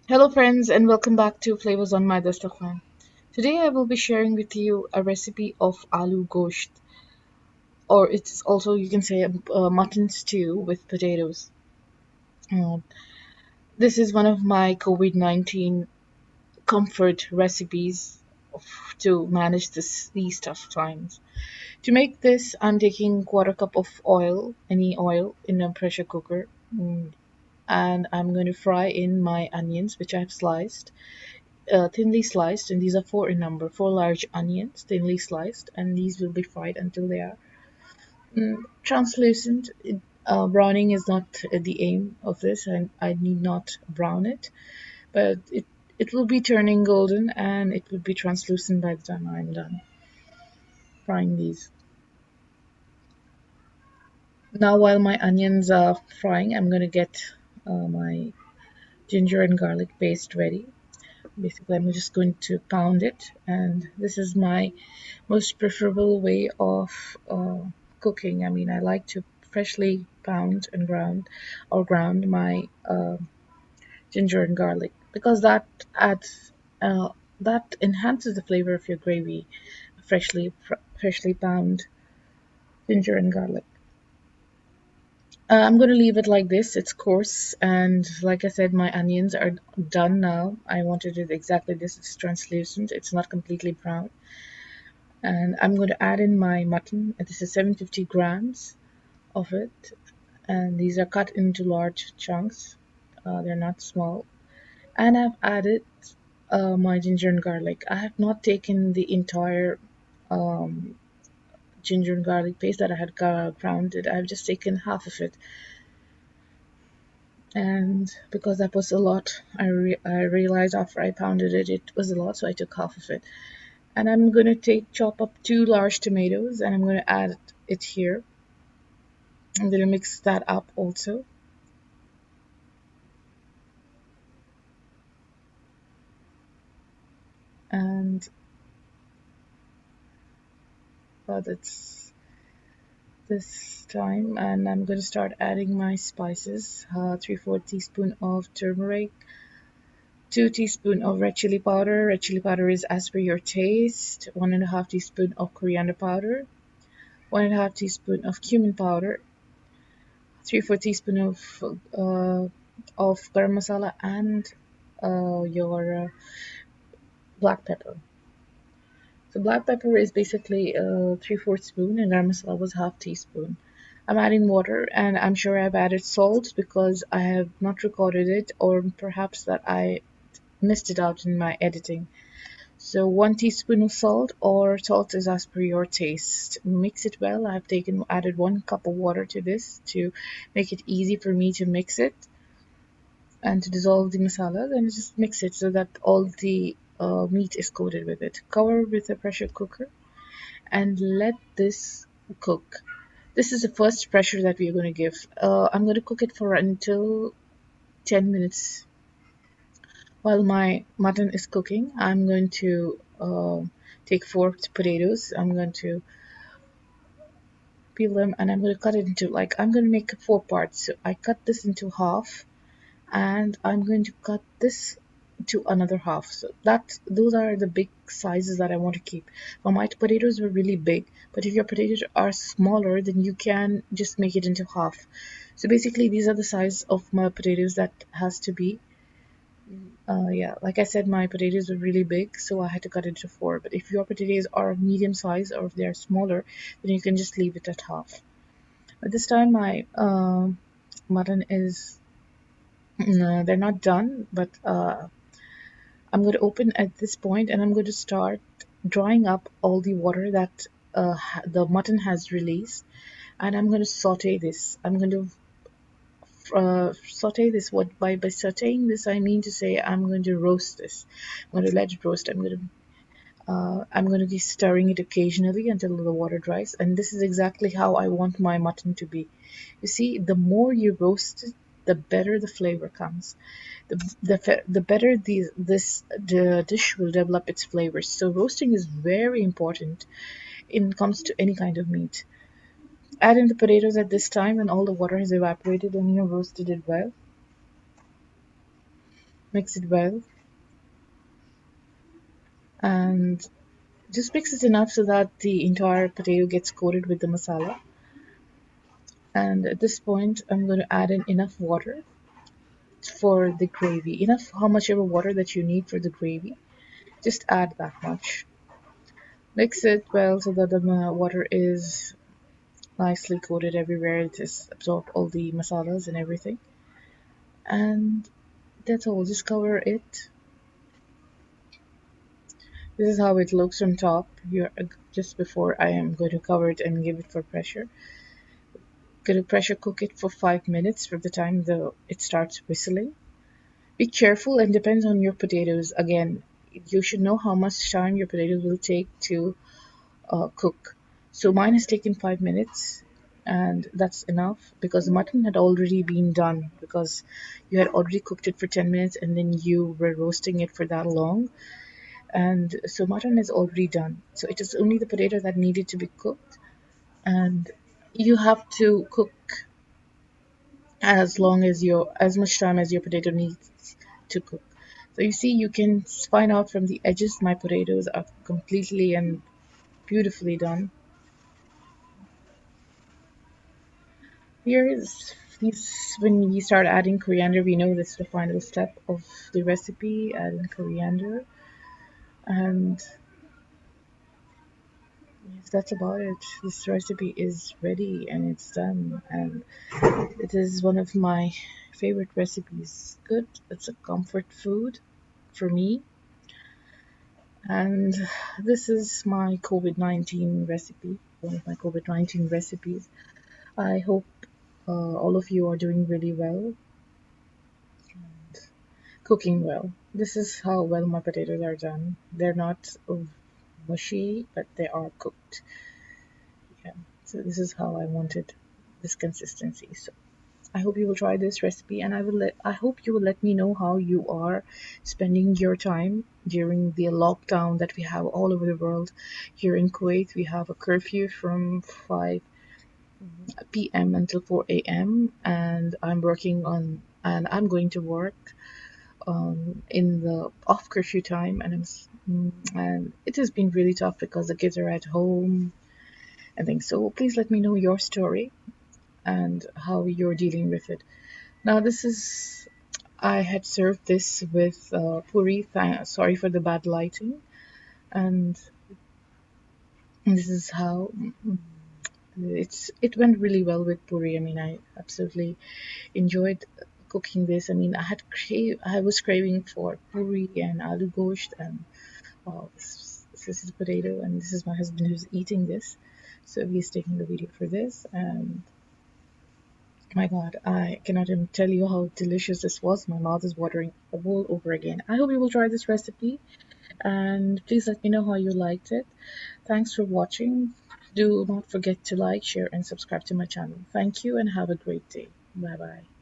Hello, friends, and welcome back to Flavors on My Dastakhan. Today, I will be sharing with you a recipe of Aloo Gosht, or it's also you can say a mutton stew with potatoes. Uh, this is one of my COVID-19 comfort recipes to manage these tough times. To make this, I'm taking quarter cup of oil, any oil, in a pressure cooker, and I'm going to fry in my onions, which I've sliced. Thinly sliced, and these are four in number, four large onions, thinly sliced, and these will be fried until they are translucent. Browning is not the aim of this, and I need not brown it, but it will be turning golden and it will be translucent by the time I'm done frying these. Now, while my onions are frying, I'm going to get my ginger and garlic paste ready. Basically, I'm just going to pound it, and this is my most preferable way of cooking. I mean, I like to freshly pound and ground my ginger and garlic because adds that enhances the flavor of your gravy. Freshly pound ginger and garlic. I'm going to leave it like this. It's coarse, and like I said, my onions are done now. I wanted it exactly this. It's translucent. It's not completely brown. And I'm going to add in my mutton. This is 750 grams of it, and these are cut into large chunks. They're not small. And I've added my ginger and garlic. I have not taken the entire um, ginger and garlic paste that I had grounded. I've just taken half of it, and because that was a lot, I realized after I pounded it, it was a lot, so I took half of it. And I'm gonna chop up two large tomatoes, and I'm gonna add it here. I'm gonna mix that up also, and that's this time. And I'm gonna start adding my spices. 3/4 teaspoon of turmeric, 2 teaspoon of red chili powder. Red chili powder is as per your taste. 1.5 teaspoon of coriander powder. 1.5 teaspoon of cumin powder. 3/4 teaspoon of garam masala and your black pepper. So black pepper is basically 3/4 spoon, and garam masala was half teaspoon. I'm adding water, and I'm sure I've added salt because I have not recorded it, or perhaps that I missed it out in my editing. So 1 teaspoon of salt, or salt is as per your taste. Mix it well. I've added 1 cup of water to this to make it easy for me to mix it and to dissolve the masala. Then just mix it so that all the meat is coated with it. Cover with a pressure cooker and let this cook. This is the first pressure that we're going to give. I'm going to cook it for until 10 minutes. While my mutton is cooking, I'm going to take four potatoes. I'm going to peel them, and I'm going to cut it into, like, I'm going to make four parts. So I cut this into half, and I'm going to cut this to another half. So that those are the big sizes that I want to keep. Well, my potatoes were really big, but if your potatoes are smaller, then you can just make it into half. So basically, these are the size of my potatoes that has to be. Yeah, like I said, my potatoes were really big, so I had to cut it into four. But if your potatoes are medium size or if they are smaller, then you can just leave it at half. At this time, my mutton is no, they're not done, but I'm going to open at this point and I'm going to start drying up all the water that the mutton has released, and I'm going to saute this. I'm going to saute this. What by sauteing this, I mean to say I'm going to roast this. I'm going to let it roast. I'm going to be stirring it occasionally until the water dries, and this is exactly how I want my mutton to be. You see, the more you roast it, the better the flavor comes. The better the dish will develop its flavors. So roasting is very important in comes to any kind of meat. Add in the potatoes at this time when all the water has evaporated and you have roasted it well. Mix it well and just mix it enough so that the entire potato gets coated with the masala. And at this point, I'm going to add in enough water for the gravy. Enough, how much ever water that you need for the gravy. Just add that much. Mix it well so that the water is nicely coated everywhere. It has absorbed all the masalas and everything. And that's all. Just cover it. This is how it looks from top. Here, just before I am going to cover it and give it for pressure. Going to pressure cook it for 5 minutes from the time it starts whistling. Be careful and depends on your potatoes. Again, you should know how much time your potatoes will take to cook. So mine has taken 5 minutes, and that's enough because the mutton had already been done because you had already cooked it for 10 minutes and then you were roasting it for that long. And so mutton is already done. So it is only the potato that needed to be cooked, and you have to cook as much time as your potato needs to cook. So you see, you can find out from the edges my potatoes are completely and beautifully done. Here is when we start adding coriander, we know this is the final step of the recipe, adding coriander, and yes, that's about it. This recipe is ready and it's done, and it is one of my favorite recipes. Good, it's a comfort food for me, and this is my COVID-19 recipe, one of my COVID-19 recipes. I hope all of you are doing really well, cooking well. This is how well my potatoes are done. They're not mushy, but they are cooked. Yeah. So this is how I wanted this consistency. So I hope you will try this recipe, and I hope you will let me know how you are spending your time during the lockdown that we have all over the world. Here in Kuwait, we have a curfew from 5 p.m. until 4 a.m. and I'm going to work in the off curfew time, and it has been really tough because the kids are at home and things. So please let me know your story and how you're dealing with it. Now, this is I had served this with puri. Sorry for the bad lighting, and this is how it went really well with puri. I mean, I absolutely enjoyed cooking this. I mean, I was craving for puri and aloo gosht, and wow, this is potato, and this is my husband who's eating this. So he's taking the video for this, and my God, I cannot even tell you how delicious this was. My mouth is watering all over again. I hope you will try this recipe, and please let me know how you liked it. Thanks for watching. Do not forget to like, share, and subscribe to my channel. Thank you, and have a great day. Bye bye.